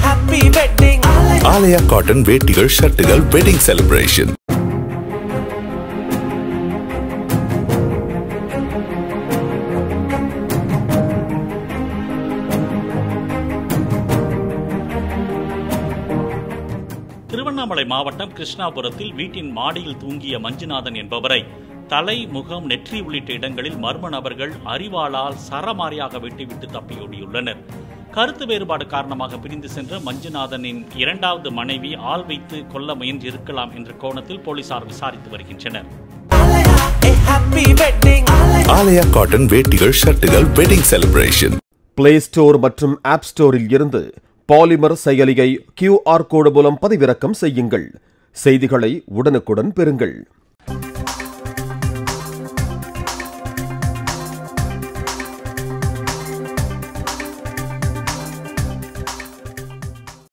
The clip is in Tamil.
happy wedding. Alaya cotton வேட்டிகள் ஷர்ட்டுகள் wedding celebration. Tiruvannamalai மாவட்டம் கிருஷ்ணாபுரத்தில் வீட்டின் மாடியில் தூங்கிய மஞ்சுநாதன் என்பவரை தலை, முகம், நெற்றி உள்ளிட்ட இடங்களில் மர்ம நபர்கள் அரிவாளால் சரமாரியாக வெட்டிவிட்டு தப்பியோடியுள்ளனர். கருத்து வேறுபாடு காரணமாக பிரிந்து சென்ற மஞ்சுநாதனின் இரண்டாவது மனைவி ஆள் வைத்து கொல்ல முயன்றிருக்கலாம் என்ற கோணத்தில் போலீசார் விசாரித்து வருகின்றனர். ஆலயா காட்டன் வேட்டிகள் ஷர்ட்டுகள் வெட்டிங் செலிப்ரேஷன். பிளே ஸ்டோர் மற்றும் ஆப் ஸ்டோரில் இருந்து பாலிமர் செயலியை QR கோடு மூலம் பதிவிறக்கம் செய்யுங்கள். செய்திகளை உடனுக்குடன் பெறுங்கள்.